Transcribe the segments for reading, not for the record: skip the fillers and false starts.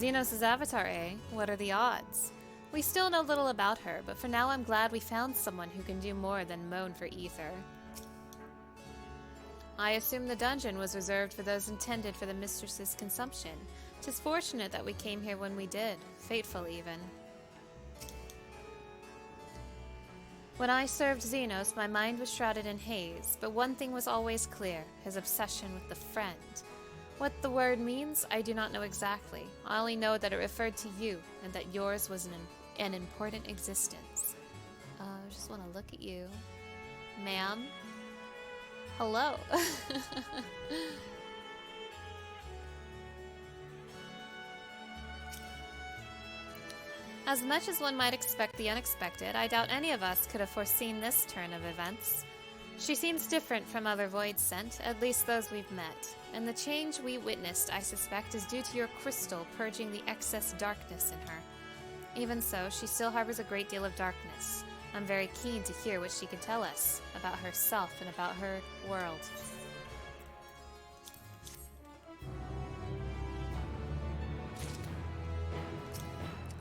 Xenos' avatar, eh? What are the odds? We still know little about her, but for now I'm glad we found someone who can do more than moan for ether. I assume the dungeon was reserved for those intended for the mistress's consumption. 'Tis fortunate that we came here when we did, fateful even. When I served Xenos, my mind was shrouded in haze, but one thing was always clear, his obsession with the friend. What the word means, I do not know exactly. I only know that it referred to you, and that yours was an important existence. I just want to look at you. Ma'am? Hello. As much as one might expect the unexpected, I doubt any of us could have foreseen this turn of events. She seems different from other voids sent, at least those we've met, and the change we witnessed, I suspect, is due to your crystal purging the excess darkness in her. Even so, she still harbors a great deal of darkness. I'm very keen to hear what she can tell us about herself and about her world.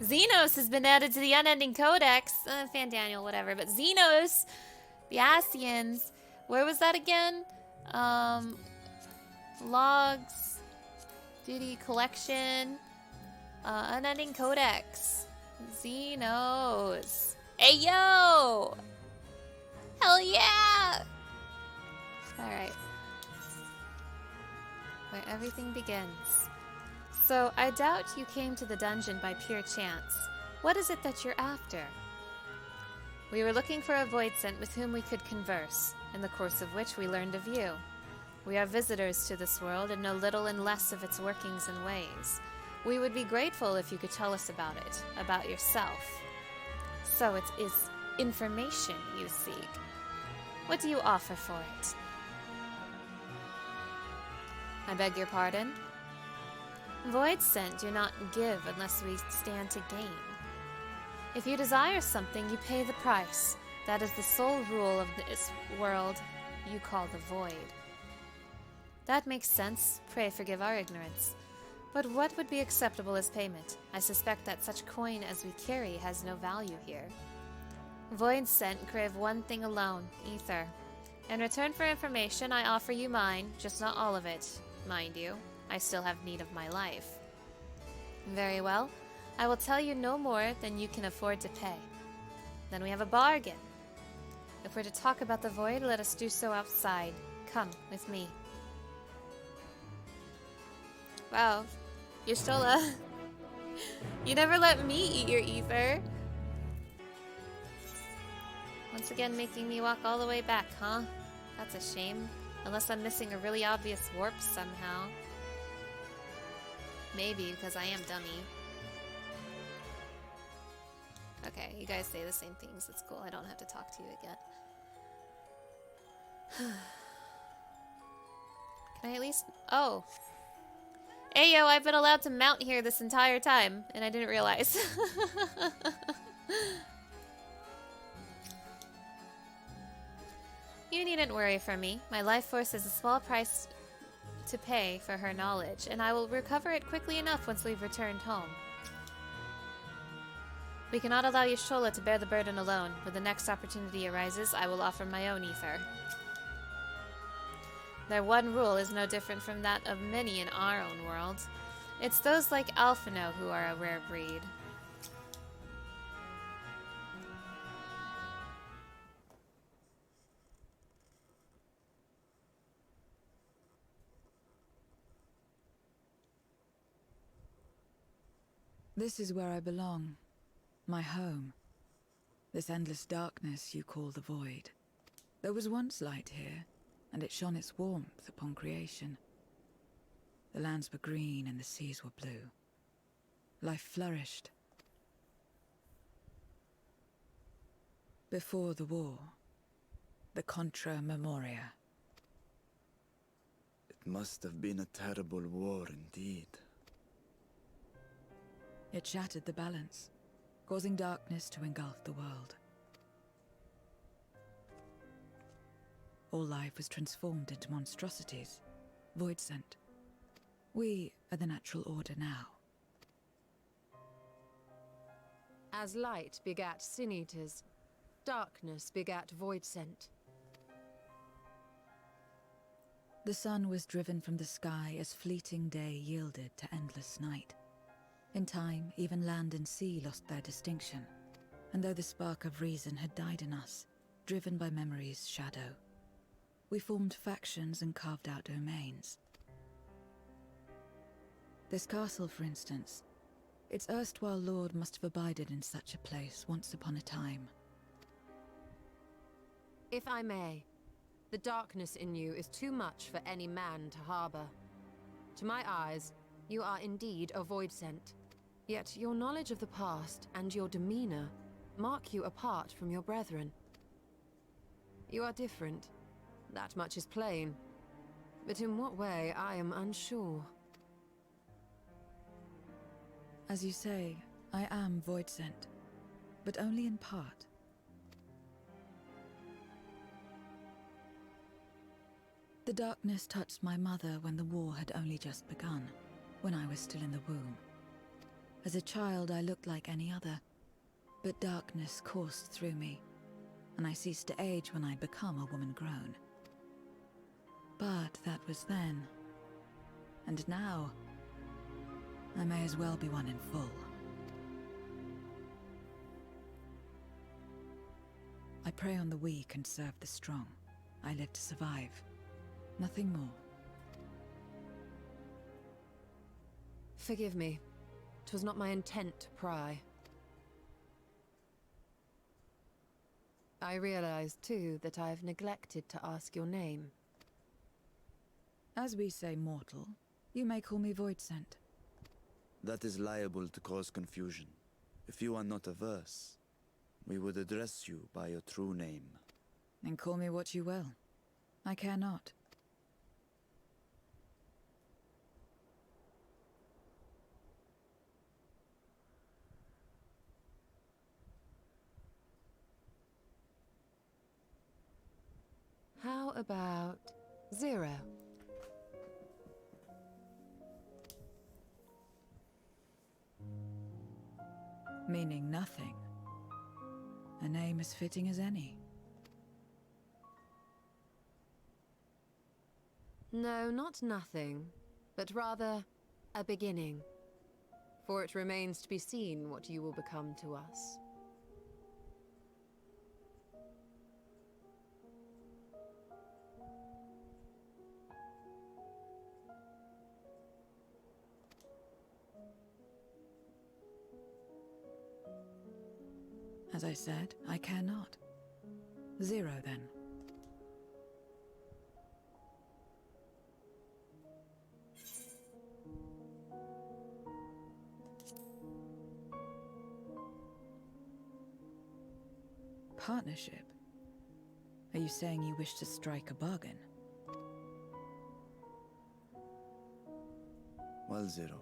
Xenos has been added to the Unending Codex. Fandaniel, whatever. But Xenos, the Asians, where was that again? Logs, duty collection, Unending Codex. Xenos. Hey, yo! Hell yeah! Alright. Where everything begins. So, I doubt you came to the dungeon by pure chance. What is it that you're after? We were looking for a voidsent with whom we could converse, in the course of which we learned of you. We are visitors to this world and know little and less of its workings and ways. We would be grateful if you could tell us about it, about yourself. So it is information you seek. What do you offer for it? I beg your pardon? Voidsent do not give unless we stand to gain. If you desire something, you pay the price. That is the sole rule of this world you call the void. That makes sense. Pray forgive our ignorance. But what would be acceptable as payment? I suspect that such coin as we carry has no value here. Voidsent crave one thing alone, ether. In return for information, I offer you mine, just not all of it, mind you. I still have need of my life. Very well. I will tell you no more than you can afford to pay. Then we have a bargain. If we're to talk about the void, let us do so outside. Come with me. Wow. Y'shtola. You never let me eat your ether. Once again making me walk all the way back, huh? That's a shame. Unless I'm missing a really obvious warp somehow. Maybe, because I am dummy. Okay, you guys say the same things. It's cool. I don't have to talk to you again. Can I at least... Oh. Ayo, I've been allowed to mount here this entire time, and I didn't realize. You needn't worry for me. My life force is a small price to pay for her knowledge, and I will recover it quickly enough once we've returned home. We cannot allow Y'shtola to bear the burden alone. When the next opportunity arises, I will offer my own ether. Their one rule is no different from that of many in our own world. It's those like Alphino who are a rare breed. This is where I belong. My home. This endless darkness you call the void. There was once light here, and it shone its warmth upon creation. The lands were green and the seas were blue. Life flourished. Before the war, the Contra Memoria. It must have been a terrible war indeed. It shattered the balance, causing darkness to engulf the world. All life was transformed into monstrosities, voidsent. We are the natural order now. As light begat sin-eaters, darkness begat void-sent. The sun was driven from the sky as fleeting day yielded to endless night. In time, even land and sea lost their distinction. And though the spark of reason had died in us, driven by memory's shadow, we formed factions and carved out domains. This castle, for instance, its erstwhile lord must have abided in such a place once upon a time. If I may, the darkness in you is too much for any man to harbor. To my eyes, you are indeed a void-sent. Yet your knowledge of the past and your demeanor mark you apart from your brethren. You are different. That much is plain. But in what way, I am unsure. As you say, I am void-sent, but only in part. The darkness touched my mother when the war had only just begun, when I was still in the womb. As a child, I looked like any other, but darkness coursed through me, and I ceased to age when I'd become a woman grown. But that was then. And now, I may as well be one in full. I prey on the weak and serve the strong. I live to survive. Nothing more. Forgive me. 'Twas not my intent to pry. I realize, too, that I've neglected to ask your name. As we say mortal, you may call me void-sent. That is liable to cause confusion. If you are not averse, we would address you by your true name. Then call me what you will. I care not. How about 0? Meaning nothing. A name as fitting as any. No, not nothing, but rather a beginning. For it remains to be seen what you will become to us. As I said, I care not. 0, then. Partnership? Are you saying you wish to strike a bargain? Well, Zero,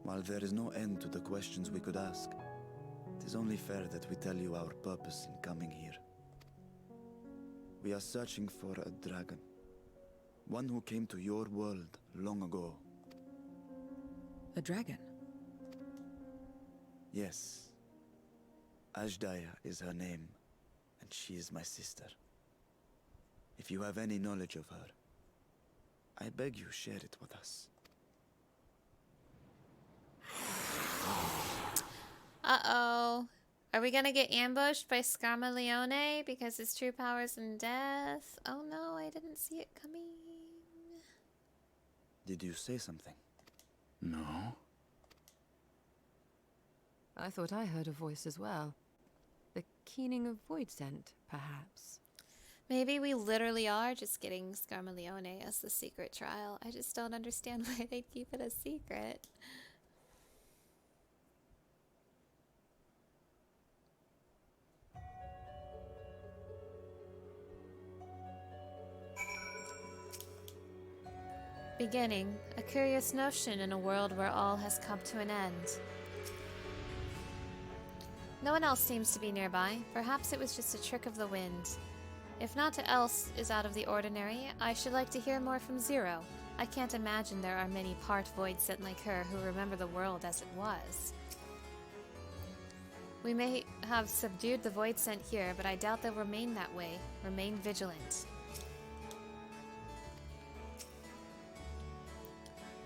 while there is no end to the questions we could ask, it is only fair that we tell you our purpose in coming here. We are searching for a dragon. One who came to your world long ago. A dragon? Yes. Ashdaya is her name, and she is my sister. If you have any knowledge of her, I beg you share it with us. Uh-oh. Are we gonna get ambushed by Scarmaleone because his true power's in death? Oh no, I didn't see it coming. Did you say something? No? I thought I heard a voice as well. The keening of void scent, perhaps. Maybe we literally are just getting Scarmaleone as the secret trial. I just don't understand why they'd keep it a secret. Beginning, a curious notion in a world where all has come to an end. No one else seems to be nearby. Perhaps it was just a trick of the wind. If not else is out of the ordinary, I should like to hear more from Zero. I can't imagine there are many part void sent like her who remember the world as it was. We may have subdued the void scent here, but I doubt they'll remain that way. Remain vigilant.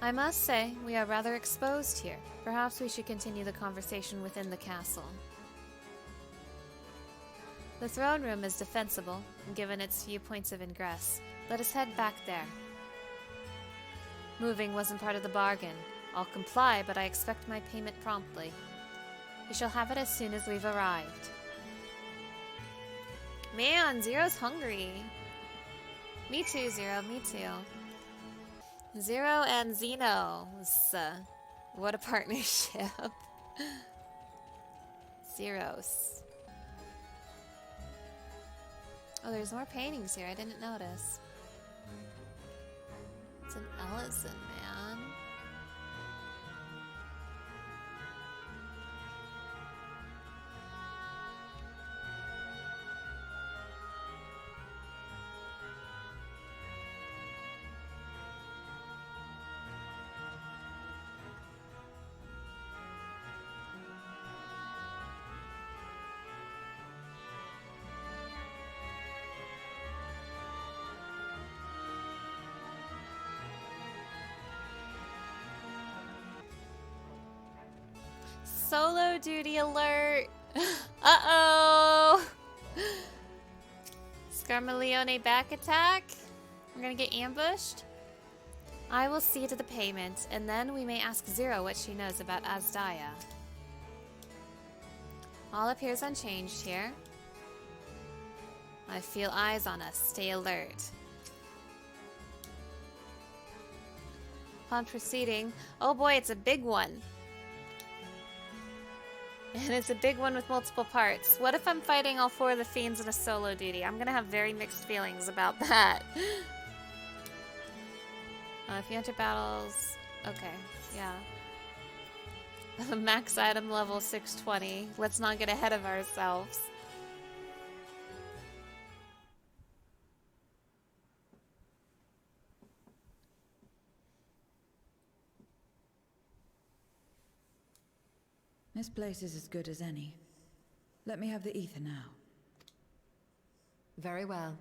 I must say, we are rather exposed here. Perhaps we should continue the conversation within the castle. The throne room is defensible, given its few points of ingress. Let us head back there. Moving wasn't part of the bargain. I'll comply, but I expect my payment promptly. You shall have it as soon as we've arrived. Man, Zero's hungry. Me too, Zero, me too. Zero and Xenos. What a partnership. Zeros. Oh, there's more paintings here. I didn't notice. It's an Ellison, man. Solo duty alert! Uh-oh! Scarmaleone back attack? We're gonna get ambushed? I will see to the payment, and then we may ask Zero what she knows about Azdaia. All appears unchanged here. I feel eyes on us. Stay alert. Upon proceeding... Oh boy, it's a big one. And it's a big one with multiple parts. What if I'm fighting all 4 of the fiends in a solo duty? I'm gonna have very mixed feelings about that. If you enter battles... Okay, yeah. Max item level 620. Let's not get ahead of ourselves. This place is as good as any. Let me have the ether now. Very well.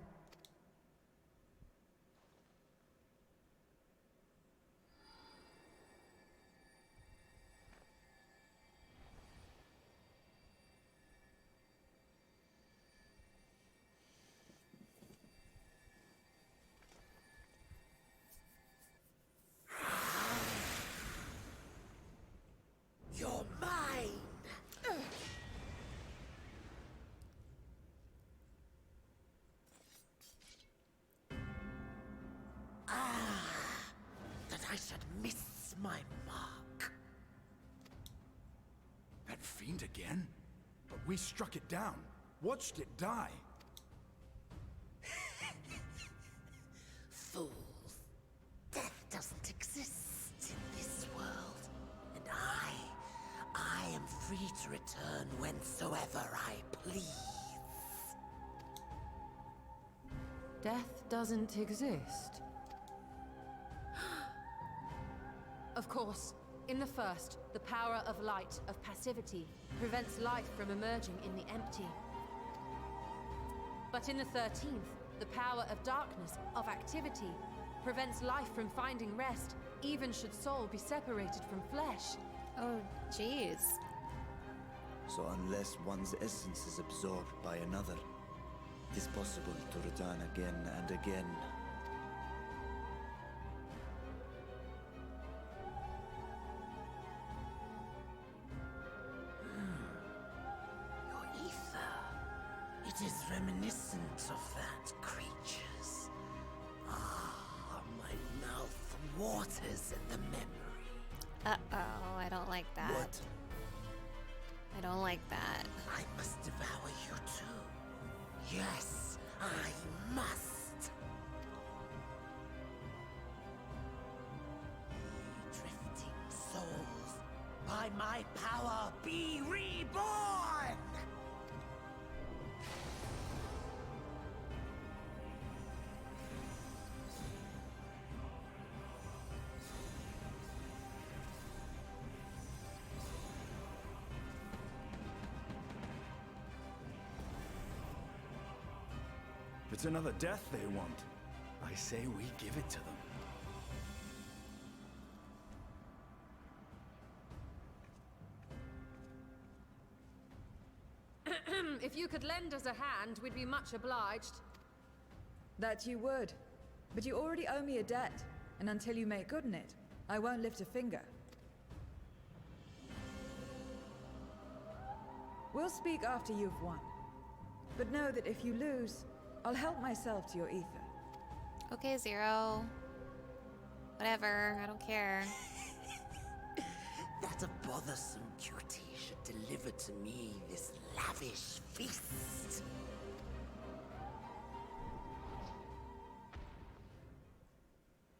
You're mine! That I should miss my mark. That fiend again? But we struck it down. Watched it die. Fools. Death doesn't exist in this world. And I am free to return whensoever I please. Death doesn't exist. Of course, in the first, the power of light, of passivity, prevents life from emerging in the empty. But in the 13th, the power of darkness, of activity, prevents life from finding rest, even should soul be separated from flesh. Oh, jeez. So unless one's essence is absorbed by another, it is possible to return again and again. Your ether. It is reminiscent of that creature's. My mouth waters at the memory. Uh-oh, I don't like that. What? I don't like that. I must devour you too. Yes, I must. Ye drifting souls, by my power be reborn! If it's another death they want, I say we give it to them. If you could lend us a hand, we'd be much obliged. That you would. But you already owe me a debt, and until you make good on it, I won't lift a finger. We'll speak after you've won. But know that if you lose, I'll help myself to your ether. Okay, Zero. Whatever, I don't care. That a bothersome cutie should deliver to me this lavish feast.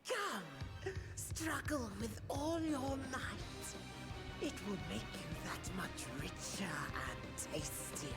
Come, struggle with all your might. It will make you that much richer and tastier.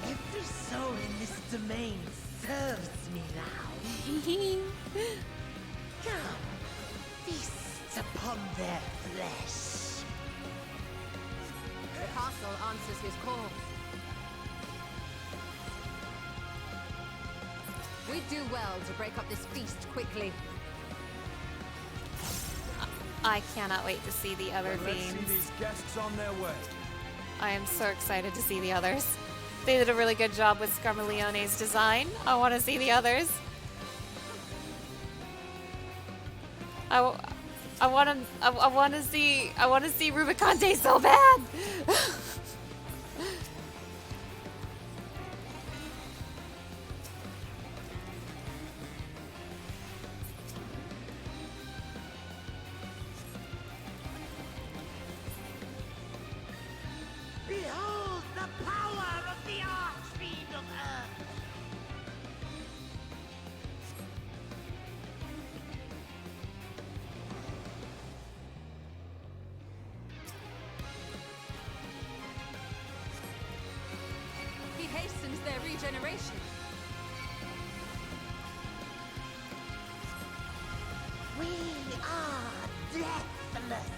Every soul in this domain serves me now. Come, feast upon their flesh. The castle answers his call. We do well to break up this feast quickly. I cannot wait to see the other Let's see themes. these guests on their way. I am so excited to see the others. They did a really good job with Scarmaleone's design. I want to see the others. I want to see Rubicante so bad. Behold the power of the Archfiend of Earth! He hastens their regeneration. We are deathless!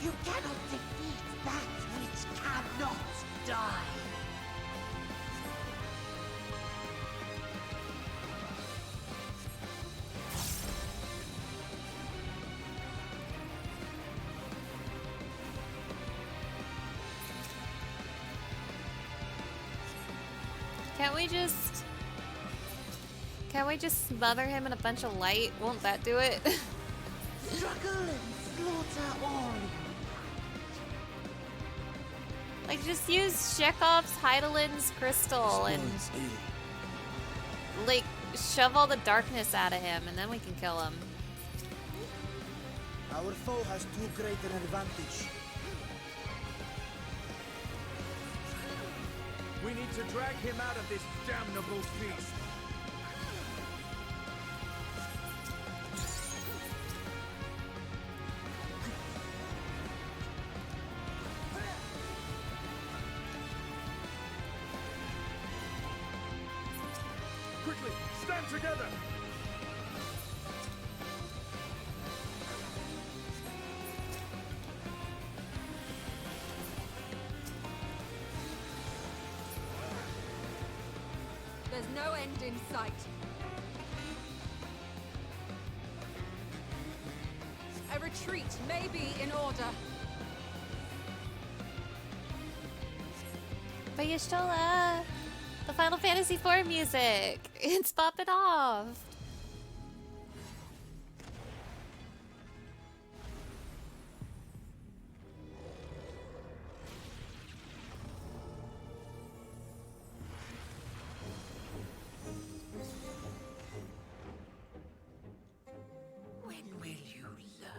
You cannot defeat that which cannot die! Can't we just smother him in a bunch of light? Won't that do it? Struggle and slaughter all you Like, just use Chekhov's Heidelin's crystal and, like, shove all the darkness out of him, and then we can kill him. Our foe has too great an advantage. We need to drag him out of this damnable feast. Quickly, stand together! There's no end in sight. A retreat may be in order. But Y'shtola, the Final Fantasy IV music, it's popping off. When will you learn?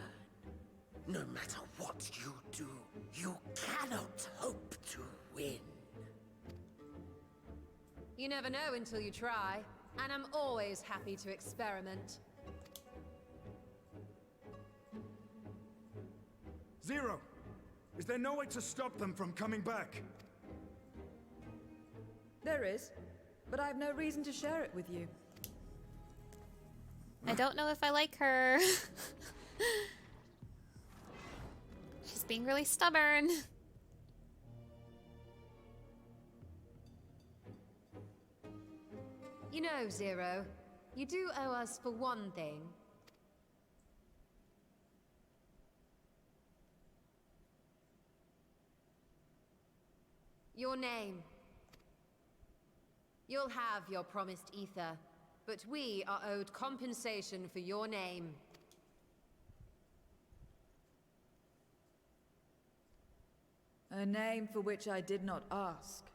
No matter what you do, you cannot hope to win. You never know until you try, and I'm always happy to experiment. Zero, is there no way to stop them from coming back? There is, but I have no reason to share it with you. I don't know if I like her. She's being really stubborn. You know, Zero, you do owe us for one thing. Your name. You'll have your promised ether, but we are owed compensation for your name. A name for which I did not ask.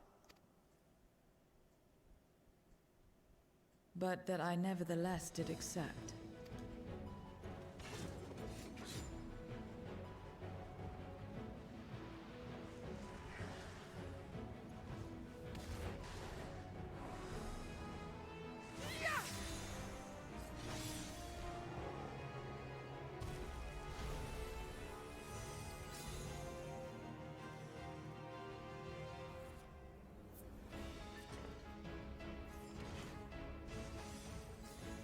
But that I nevertheless did accept.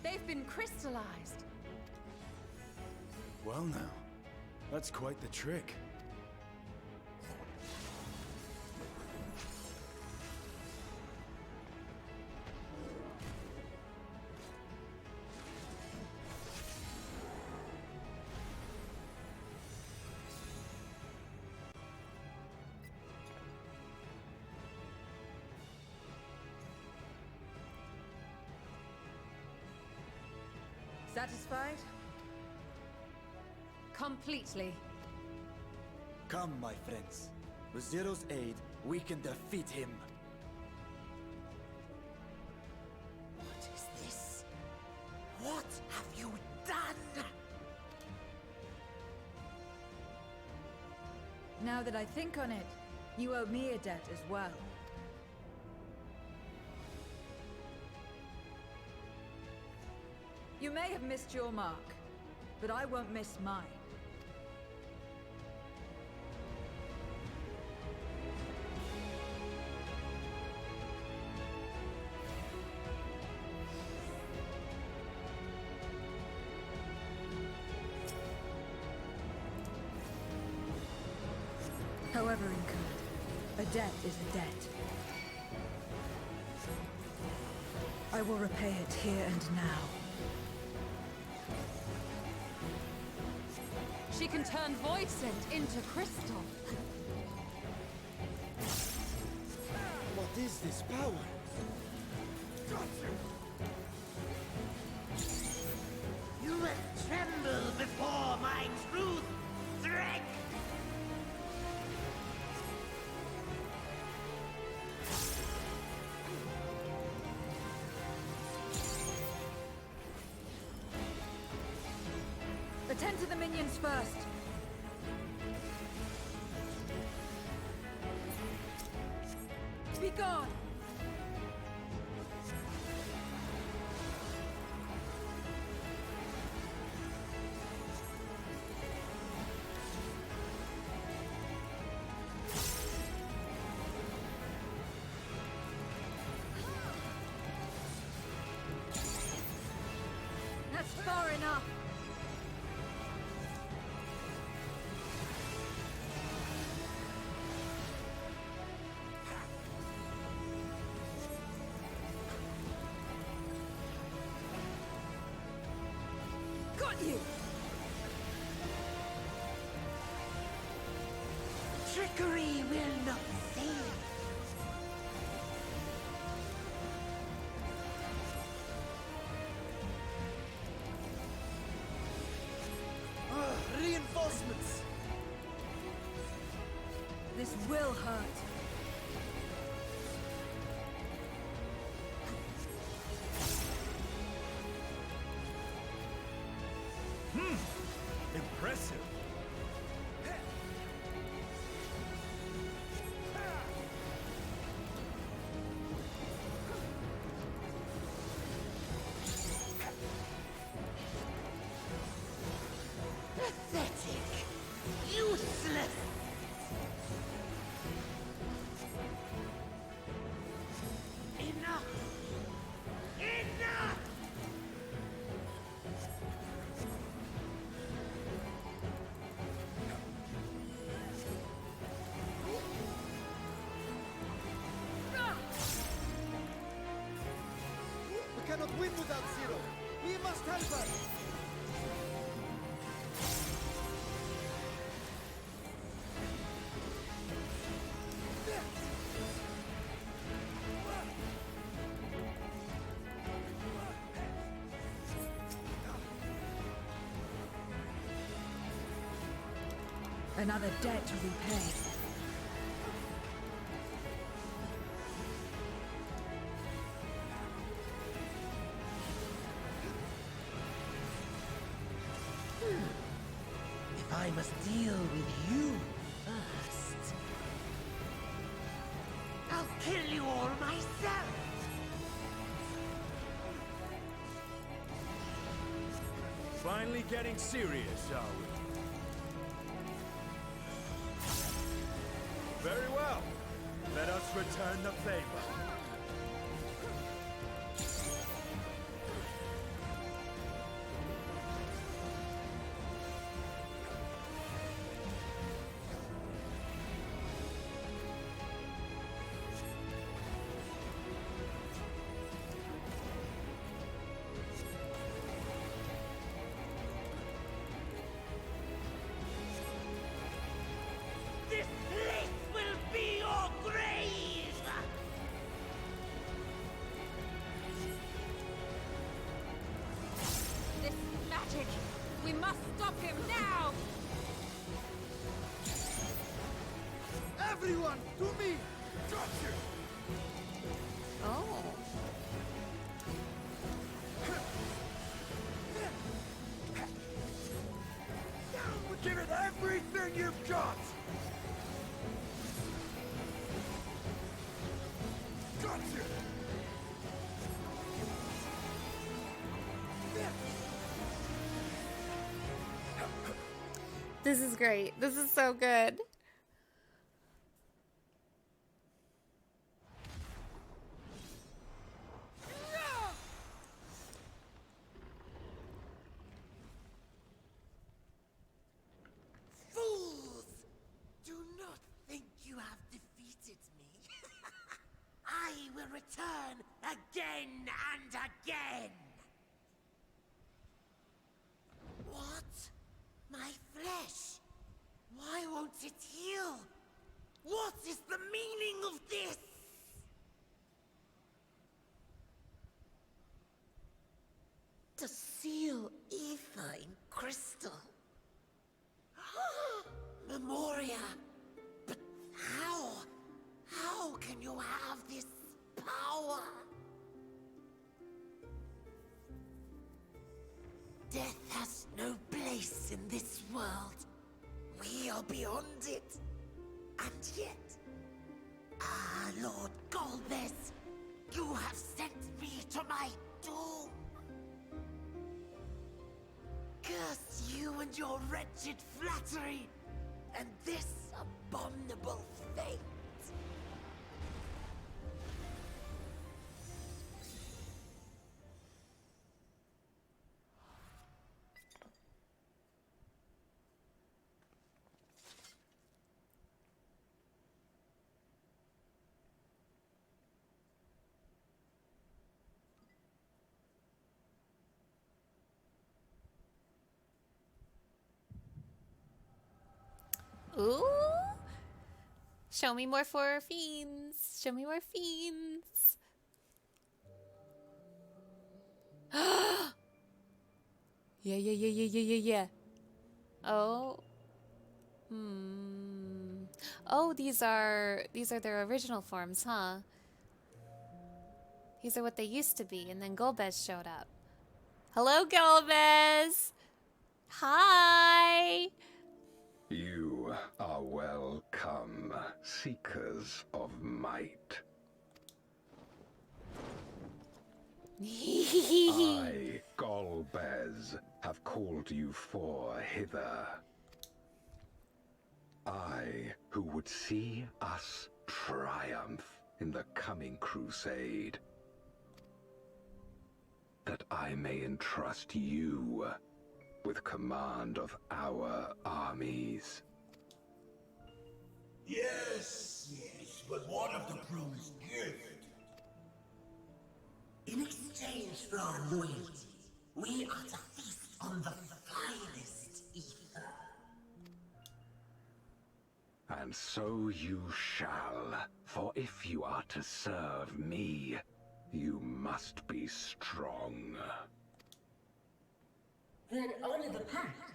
They've been crystallized. Well now, that's quite the trick. Satisfied? Completely. Come, my friends. With Zero's aid, we can defeat him. What is this? What have you done? Now that I think on it, you owe me a debt as well. You may have missed your mark, but I won't miss mine. However incurred, a debt is a debt. I will repay it here and now. She can turn Void Scent into crystal. What is this power? You will tremble before my truth, Drake! Attend to the minions first. Be gone! That's far enough. Got you! Trickery will not save. Reinforcements! This will hurt. Impressive. Pathetic! Useless! cannot win without Zero. He must help us. Another debt to repay. If I must deal with you first, I'll kill you all myself! Finally getting serious, are we? Very well. Let us return the favor. This place will be your grave! This magic! We must stop him now! Everyone, to me! Gotcha! Oh. Give it everything you've got! Gotcha! This is great. This is so good. Fools! Do not think you have defeated me. I will return again and again! What? My flesh? Why won't it heal? What is the meaning of this? To seal ether in crystal. Memoria! But how? How can you have this power? Death has no place in this world. We are beyond it. And yet... Ah, Lord Golbez, you have sent me to my doom. Curse you and your wretched flattery, and this abominable fate. Ooh. Show me more for fiends. Show me more fiends. Yeah. Oh. Oh, these are their original forms, huh? These are what they used to be, and then Golbez showed up. Hello, Golbez! Hi! You are welcome, seekers of might. I, Golbez, have called you for hither. I, who would see us triumph in the coming crusade. That I may entrust you with command of our armies. Yes, but what of the promised gift? In exchange exchange for our loyalty, we are to feast on the finest ether. And so you shall, for if you are to serve me, you must be strong. Then honor the pact,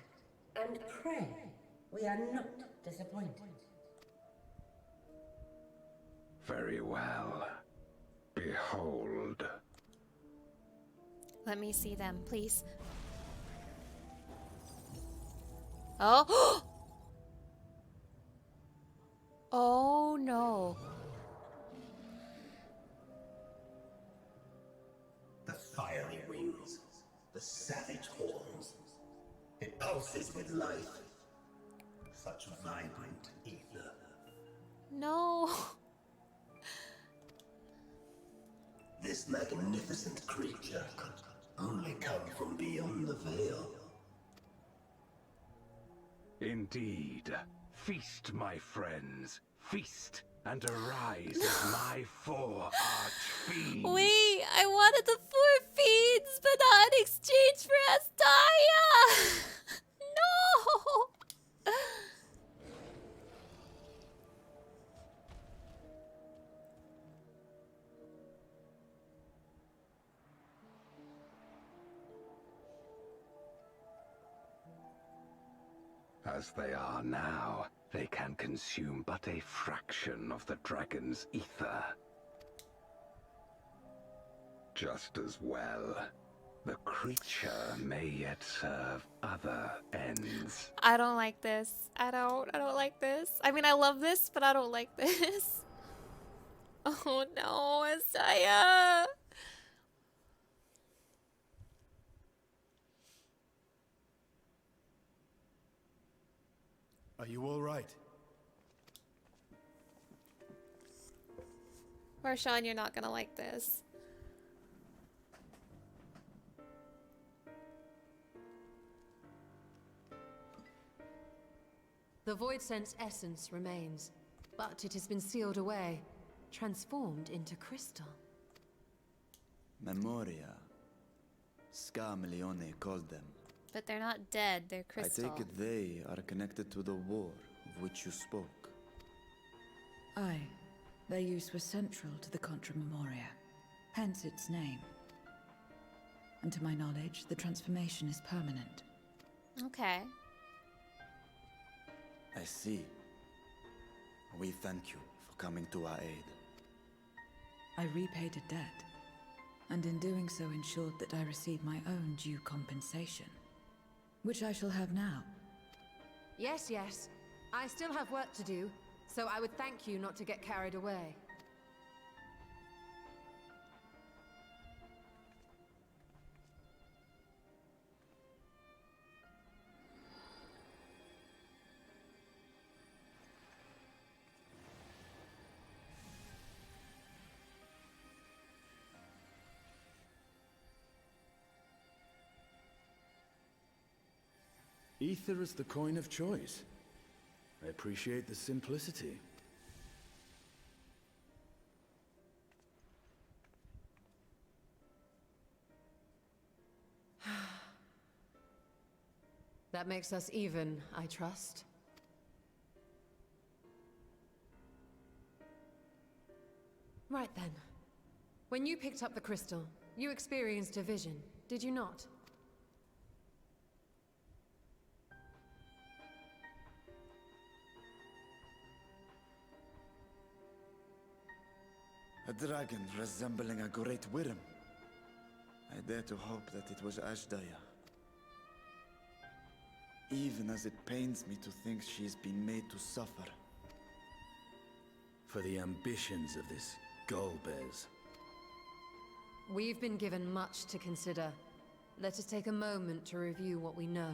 and pray we are not disappointed. Very well. Behold. Let me see them, please. Oh! Oh no. The fiery wings, the savage horns. It pulses with life. Such vibrant ether. No. This magnificent creature could only come from beyond the veil. Indeed. Feast, my friends. Feast and arise as my 4 arch-fiends. Wait, I wanted the 4 fiends, but not in exchange for Astaya! No! As they are now, they can consume but a fraction of the dragon's ether. Just as well, the creature may yet serve other ends. I don't like this. I don't like this. I mean, I love this, but I don't like this. Oh no, Astaya! Are you all right? Marshawn, you're not gonna like this. The Void Sense essence remains, but it has been sealed away, transformed into crystal. Memoria. Scarmelione called them. But they're not dead, they're crystal. I take it they are connected to the war of which you spoke. Aye. Their use was central to the Contra Memoria, hence its name. And to my knowledge, the transformation is permanent. Okay. I see. We thank you for coming to our aid. I repaid a debt, and in doing so ensured that I received my own due compensation, which I shall have now. Yes, yes. I still have work to do, so I would thank you not to get carried away. Ether is the coin of choice. I appreciate the simplicity. That makes us even, I trust. Right then. When you picked up the crystal, you experienced a vision, did you not? A dragon resembling a great worm. I dare to hope that it was Ashdaya. Even as it pains me to think she's been made to suffer. For the ambitions of this Golbez. We've been given much to consider. Let us take a moment to review what we know.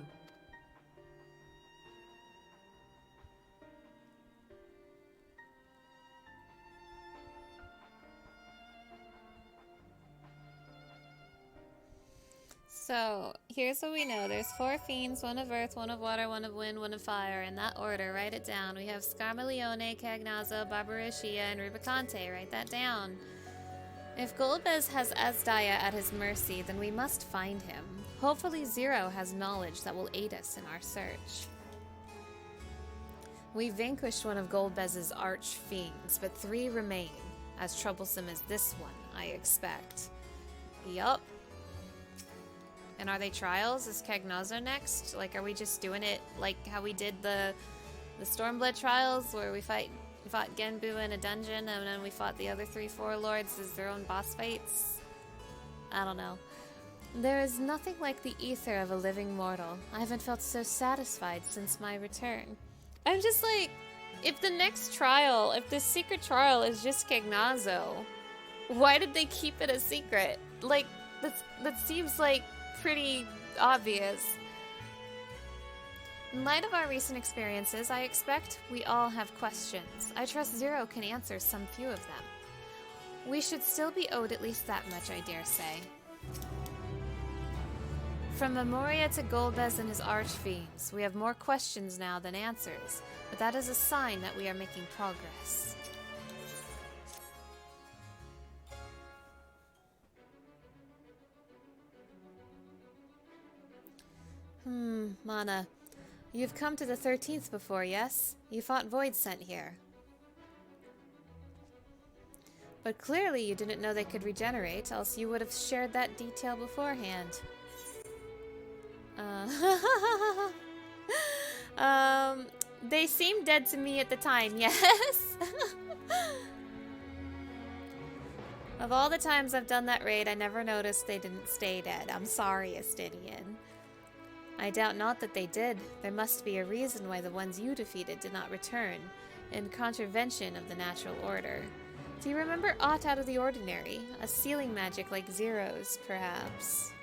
So, here's what we know. There's 4 fiends, 1 of earth, 1 of water, 1 of wind, 1 of fire. In that order, write it down. We have Scarmelione, Cagnazzo, Barbariccia, and Rubicante. Write that down. If Golbez has Asdaya at his mercy, then we must find him. Hopefully Zero has knowledge that will aid us in our search. We vanquished one of Golbez's arch-fiends, but 3 remain. As troublesome as this one, I expect. Yup. And are they trials? Is Kagnazo next? Like, are we just doing it like how we did the Stormblood trials, where we fought Genbu in a dungeon, and then we fought the other 3 lords as their own boss fights? I don't know. There is nothing like the ether of a living mortal. I haven't felt so satisfied since my return. I'm just like, if the next trial, if this secret trial is just Kagnazo, why did they keep it a secret? Like, that seems like pretty obvious. In light of our recent experiences, I expect we all have questions. I trust Zero can answer some few of them. We should still be owed at least that much, I dare say. From Memoria to Golbez and his archfiends, we have more questions now than answers, but that is a sign that we are making progress. Mana. You've come to the 13th before, yes? You fought Voidsent here. But clearly you didn't know they could regenerate, else you would have shared that detail beforehand. They seemed dead to me at the time, yes? Of all the times I've done that raid, I never noticed they didn't stay dead. I'm sorry, Astidian. I doubt not that they did. There must be a reason why the ones you defeated did not return, in contravention of the natural order. Do you remember aught out of the ordinary? A sealing magic like Zero's, perhaps?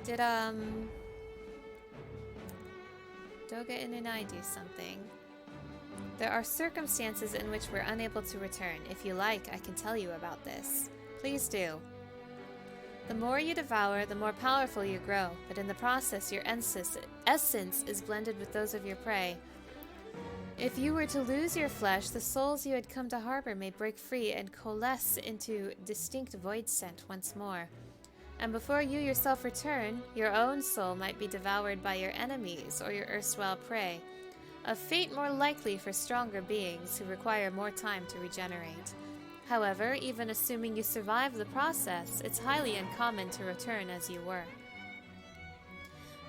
Did, Doga and I do something? There are circumstances in which we're unable to return. If you like, I can tell you about this. Please do. The more you devour, the more powerful you grow, but in the process your essence is blended with those of your prey. If you were to lose your flesh, the souls you had come to harbor may break free and coalesce into distinct Voidsent once more. And before you yourself return, your own soul might be devoured by your enemies or your erstwhile prey. A fate more likely for stronger beings who require more time to regenerate. However, even assuming you survive the process, it's highly uncommon to return as you were.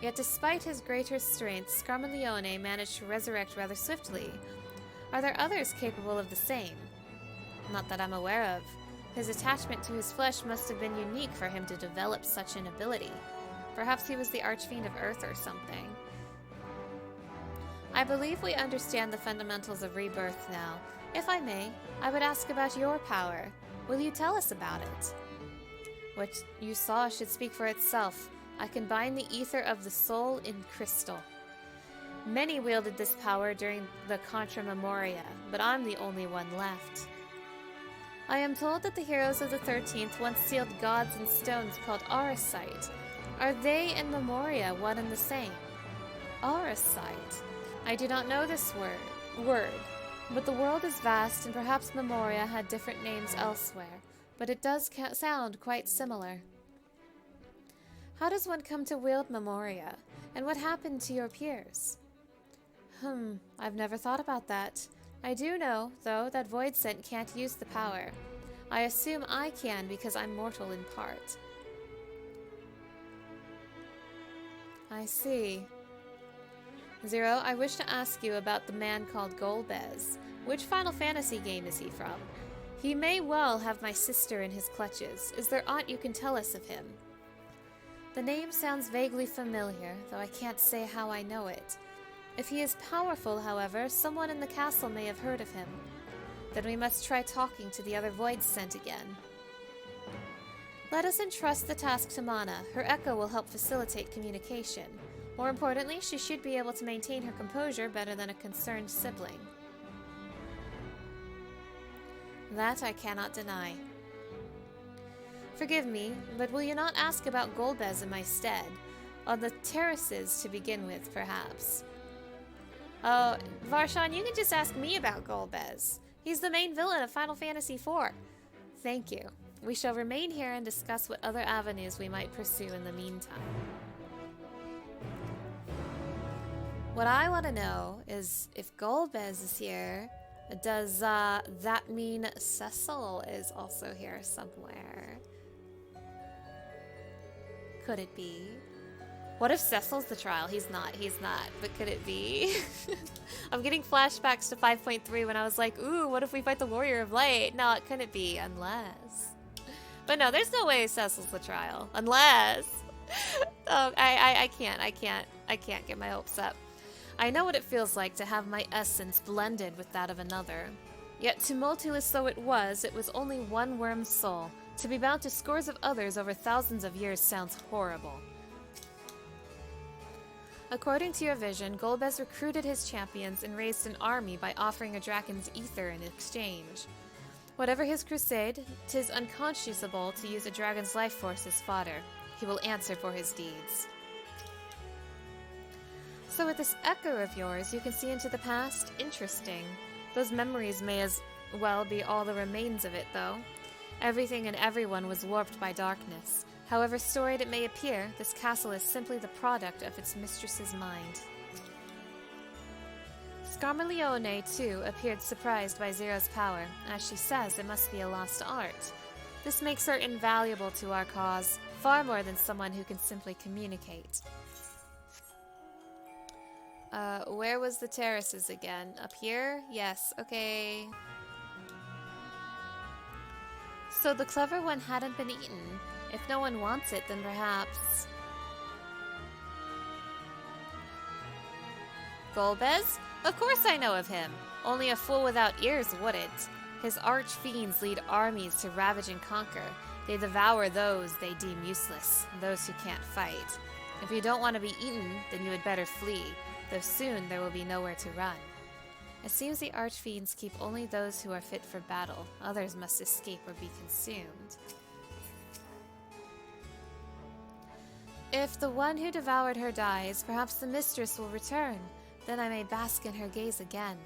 Yet despite his greater strength, Scarmaleone managed to resurrect rather swiftly. Are there others capable of the same? Not that I'm aware of. His attachment to his flesh must have been unique for him to develop such an ability. Perhaps he was the Archfiend of Earth or something. I believe we understand the fundamentals of rebirth now. If I may, I would ask about your power. Will you tell us about it? What you saw should speak for itself. I combine the ether of the soul in crystal. Many wielded this power during the Contra Memoria, but I'm the only one left. I am told that the heroes of the 13th once sealed gods in stones called Auracite. Are they and Memoria one and the same? Auracite. I do not know this word, but the world is vast and perhaps Memoria had different names elsewhere, but it does sound quite similar. How does one come to wield Memoria, and what happened to your peers? I've never thought about that. I do know, though, that Voidsent can't use the power. I assume I can because I'm mortal in part. I see. Zero, I wish to ask you about the man called Golbez. Which Final Fantasy game is he from? He may well have my sister in his clutches. Is there aught you can tell us of him? The name sounds vaguely familiar, though I can't say how I know it. If he is powerful, however, someone in the castle may have heard of him. Then we must try talking to the other Voidsent again. Let us entrust the task to Mana. Her echo will help facilitate communication. More importantly, she should be able to maintain her composure better than a concerned sibling. That I cannot deny. Forgive me, but will you not ask about Golbez in my stead? On the terraces to begin with, perhaps. Oh, Varshan, you can just ask me about Golbez. He's the main villain of Final Fantasy IV. Thank you. We shall remain here and discuss what other avenues we might pursue in the meantime. What I want to know is if Golbez is here, does that mean Cecil is also here somewhere? Could it be? What if Cecil's the trial? He's not, but could it be? I'm getting flashbacks to 5.3 when I was like, ooh, what if we fight the Warrior of Light? No, it couldn't be, unless... But no, there's no way Cecil's the trial, unless... Oh, I can't get my hopes up. I know what it feels like to have my essence blended with that of another. Yet tumultuous though it was only one worm's soul. To be bound to scores of others over thousands of years sounds horrible. According to your vision, Golbez recruited his champions and raised an army by offering a dragon's ether in exchange. Whatever his crusade, 'tis unconscionable to use a dragon's life force as fodder. He will answer for his deeds. So with this echo of yours, you can see into the past? Interesting. Those memories may as well be all the remains of it, though. Everything and everyone was warped by darkness. However storied it may appear, this castle is simply the product of its mistress's mind. Scarmalione, too, appeared surprised by Zero's power. As she says, it must be a lost art. This makes her invaluable to our cause, far more than someone who can simply communicate. Where was the terraces again? Up here? Yes, okay. So the clever one hadn't been eaten. If no one wants it, then perhaps... Golbez? Of course I know of him. Only a fool without ears wouldn't. His arch-fiends lead armies to ravage and conquer. They devour those they deem useless, those who can't fight. If you don't want to be eaten, then you had better flee, though soon there will be nowhere to run. It seems the archfiends keep only those who are fit for battle. Others must escape or be consumed. If the one who devoured her dies, perhaps the mistress will return. Then I may bask in her gaze again.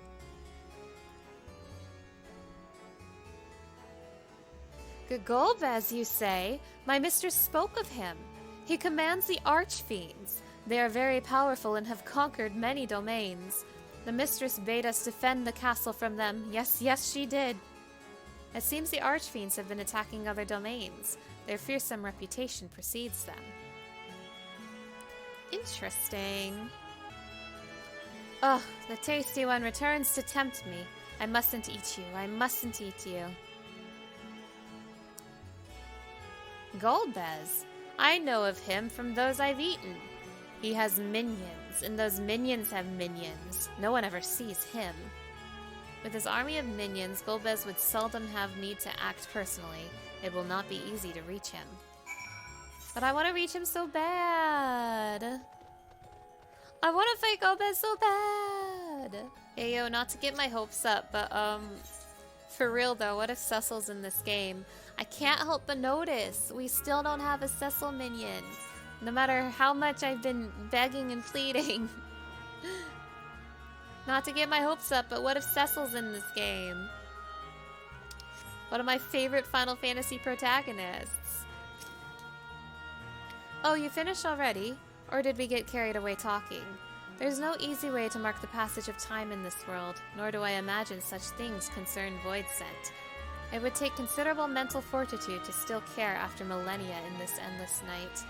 Golbez, you say? My mistress spoke of him. He commands the archfiends. They are very powerful and have conquered many domains. The mistress bade us defend the castle from them. Yes, yes, she did. It seems the archfiends have been attacking other domains. Their fearsome reputation precedes them. Interesting. Oh, the tasty one returns to tempt me. I mustn't eat you. I mustn't eat you. Golbez. I know of him from those I've eaten. He has minions, and those minions have minions. No one ever sees him. With his army of minions, Golbez would seldom have need to act personally. It will not be easy to reach him. But I want to reach him so bad. I want to fight Golbez so bad. Hey, yo, not to get my hopes up, but, for real though, what if Cecil's in this game? I can't help but notice we still don't have a Cecil minion. No matter how much I've been begging and pleading. Not to get my hopes up, but what if Cecil's in this game? One of my favorite Final Fantasy protagonists. Oh, you finished already? Or did we get carried away talking? There's no easy way to mark the passage of time in this world, nor do I imagine such things concern Voidsent. It would take considerable mental fortitude to still care after millennia in this endless night.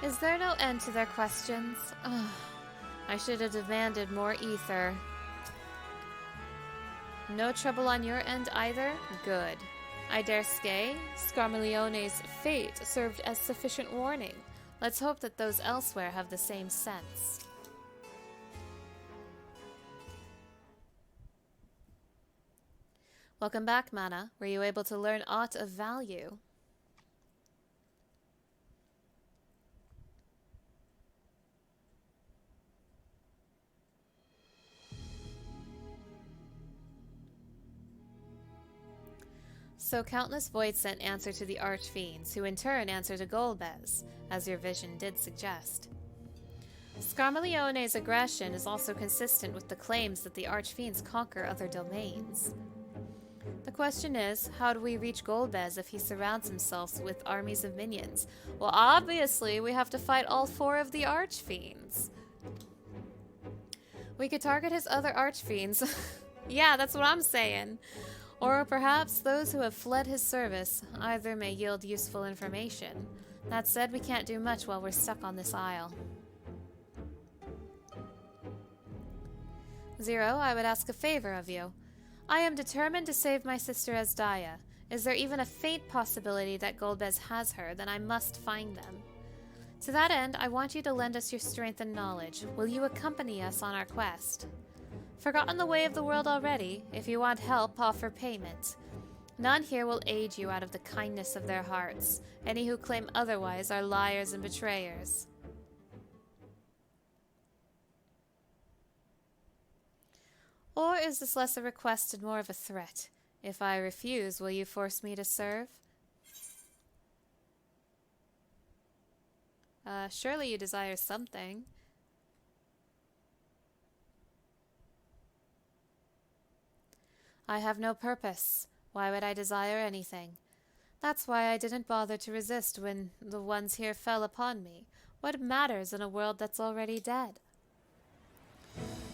Is there no end to their questions? Ugh. I should have demanded more ether. No trouble on your end either? Good. I dare say, Scarmalione's fate served as sufficient warning. Let's hope that those elsewhere have the same sense. Welcome back, Mana. Were you able to learn aught of value? So countless Voidsent answer to the Archfiends, who in turn answer to Golbez, as your vision did suggest. Scarmalione's aggression is also consistent with the claims that the Archfiends conquer other domains. The question is, how do we reach Golbez if he surrounds himself with armies of minions? Well, obviously, we have to fight all 4 of the Archfiends. We could target his other Archfiends. Yeah, that's what I'm saying. Or perhaps those who have fled his service. Either may yield useful information. That said, we can't do much while we're stuck on this isle. Zero, I would ask a favor of you. I am determined to save my sister Asdaya. Is there even a faint possibility that Golbez has her? Then I must find them. To that end, I want you to lend us your strength and knowledge. Will you accompany us on our quest? Forgotten the way of the world already? If you want help, offer payment. None here will aid you out of the kindness of their hearts. Any who claim otherwise are liars and betrayers. Or is this less a request and more of a threat? If I refuse, will you force me to serve? Surely you desire something. I have no purpose. Why would I desire anything? That's why I didn't bother to resist when the ones here fell upon me. What matters in a world that's already dead?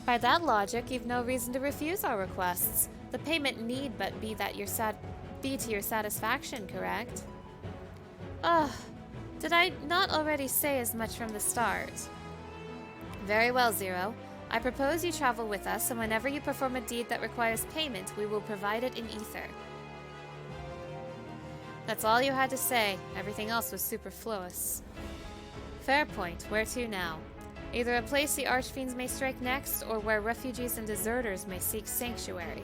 By that logic, you've no reason to refuse our requests. The payment need but be to your satisfaction, correct? Ugh, did I not already say as much from the start? Very well, Zero. I propose you travel with us, and whenever you perform a deed that requires payment, we will provide it in ether. That's all you had to say. Everything else was superfluous. Fair point. Where to now? Either a place the Archfiends may strike next, or where refugees and deserters may seek sanctuary.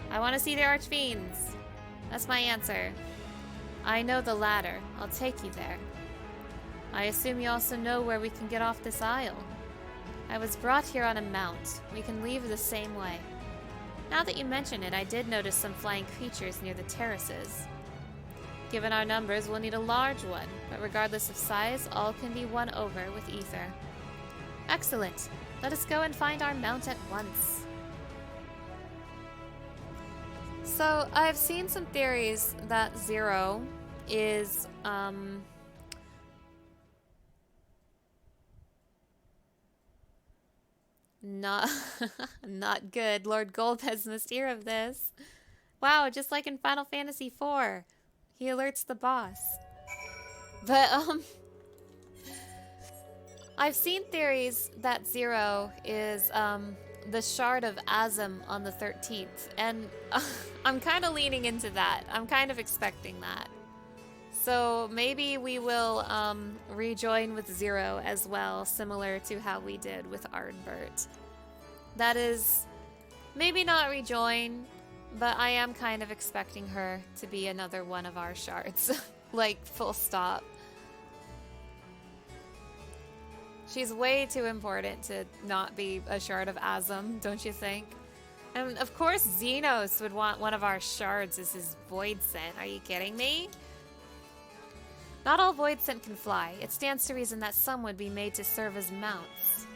I want to see the Archfiends. That's my answer. I know the latter. I'll take you there. I assume you also know where we can get off this isle. I was brought here on a mount. We can leave the same way. Now that you mention it, I did notice some flying creatures near the terraces. Given our numbers, we'll need a large one, but regardless of size, all can be won over with ether. Excellent. Let us go and find our mount at once. So, I've seen some theories that Zero is, not not good. Lord Golbez must hear of this. Wow, just like in Final Fantasy IV. He alerts the boss. But, I've seen theories that Zero is, the Shard of Azim on the 13th. And I'm kind of leaning into that. I'm kind of expecting that. So maybe we will, rejoin with Zero as well, similar to how we did with Ardbert. That is, maybe not rejoin, but I am kind of expecting her to be another one of our shards. Like, full stop. She's way too important to not be a shard of Azim, don't you think? And of course Xenos would want one of our shards as his void scent. Are you kidding me? Not all void scent can fly. It stands to reason that some would be made to serve as mounts.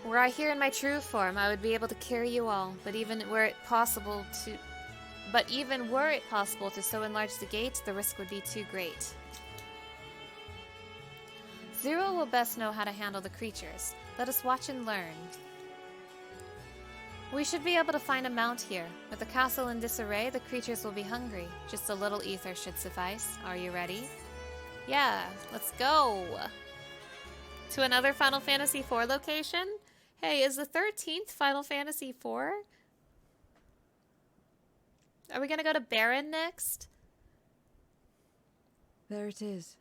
Were I here in my true form, I would be able to carry you all, but even were it possible to so enlarge the gate, the risk would be too great. Zero will best know how to handle the creatures. Let us watch and learn. We should be able to find a mount here. With the castle in disarray, the creatures will be hungry. Just a little ether should suffice. Are you ready? Yeah, let's go! To another Final Fantasy IV location? Hey, is the 13th Final Fantasy IV? Are we gonna go to Baron next? There it is.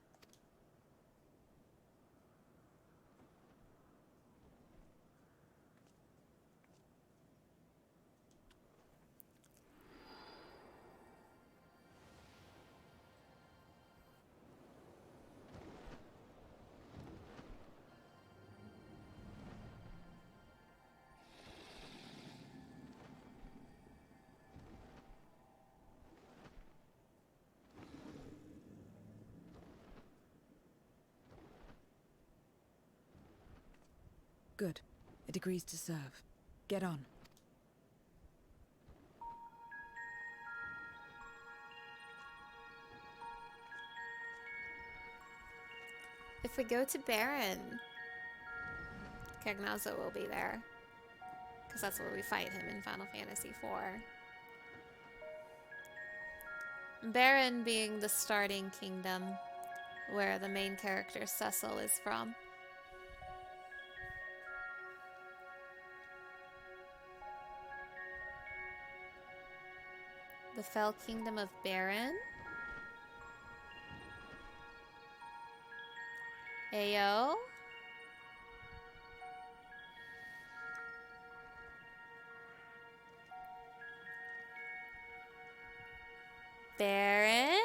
Good. It agrees to serve. Get on. we go to Baron, Kagnazo will be there. Because that's where we fight him in Final Fantasy IV. Baron being the starting kingdom, where the main character Cecil is from. The Fell Kingdom of Baron. Ayo. Baron?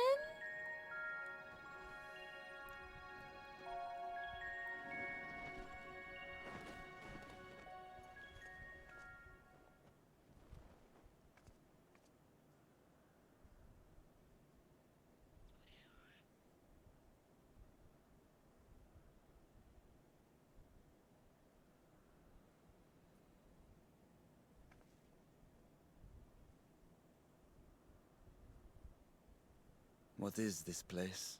What is this place?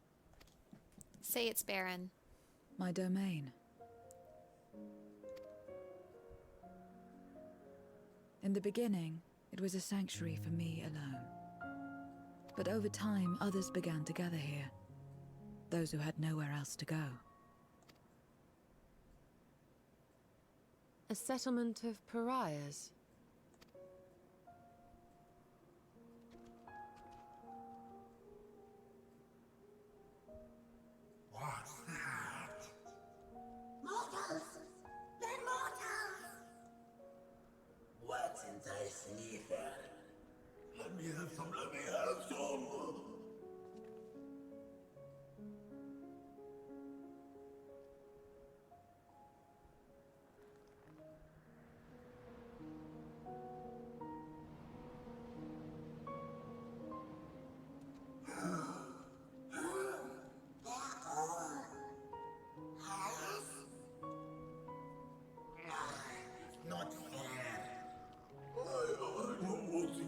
Say it's Baron. My domain. In the beginning, it was a sanctuary for me alone. But over time, others began to gather here. Those who had nowhere else to go. A settlement of pariahs? What's that? Mortals! They're mortals! What's enticing ether? Let me have some, let me have some! Not fair. I don't want to.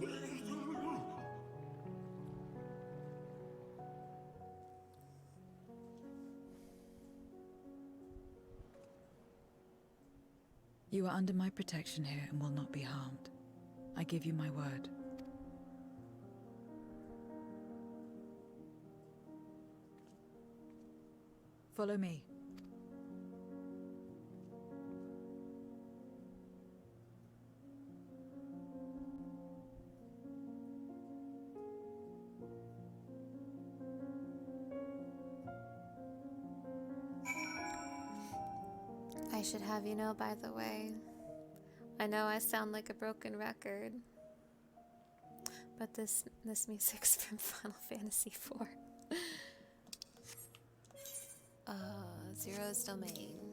You are under my protection here and will not be harmed. I give you my word. Follow me. I should have you know, by the way, I know I sound like a broken record, but this music's from Final Fantasy IV. Zero's domain.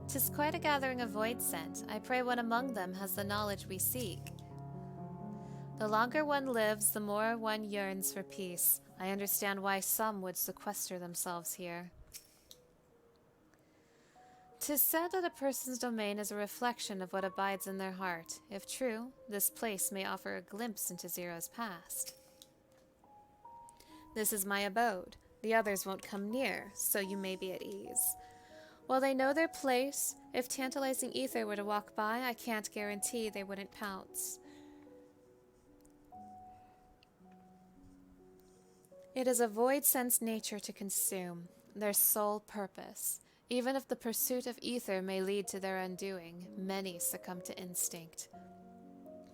'Tis quite a gathering of void scent. I pray one among them has the knowledge we seek. The longer one lives, the more one yearns for peace. I understand why some would sequester themselves here. 'Tis said that a person's domain is a reflection of what abides in their heart. If true, this place may offer a glimpse into Zero's past. This is my abode. The others won't come near, so you may be at ease. While they know their place, if tantalizing ether were to walk by, I can't guarantee they wouldn't pounce. It is a void sense nature to consume, their sole purpose. Even if the pursuit of ether may lead to their undoing, many succumb to instinct.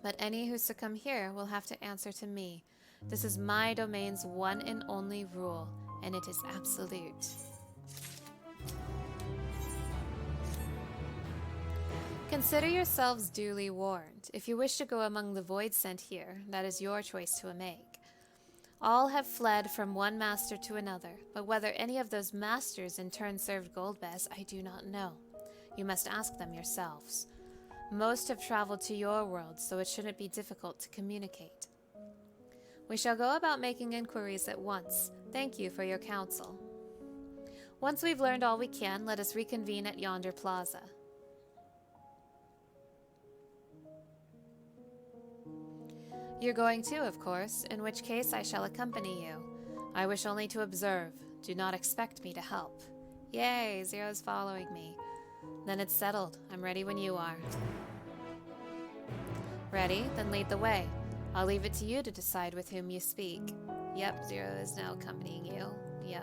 But any who succumb here will have to answer to me. This is my domain's one and only rule, and it is absolute. Consider yourselves duly warned. If you wish to go among the void sent here, that is your choice to make. All have fled from one master to another, but whether any of those masters in turn served Goldbest, I do not know. You must ask them yourselves. Most have traveled to your world, so it shouldn't be difficult to communicate. We shall go about making inquiries at once. Thank you for your counsel. Once we've learned all we can, let us reconvene at yonder plaza. You're going too, of course, in which case I shall accompany you. I wish only to observe, Do not expect me to help. Yay, Zero's following me. Then it's settled. I'm ready when you are. Ready? Then lead the way. I'll leave it to you to decide with whom you speak. Yep, Zero is now accompanying you. Yeah.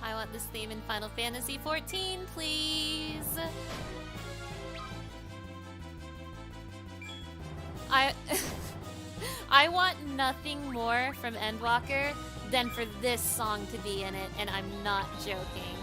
I want this theme in Final Fantasy XIV, please. I want nothing more from Endwalker than for this song to be in it, and I'm not joking.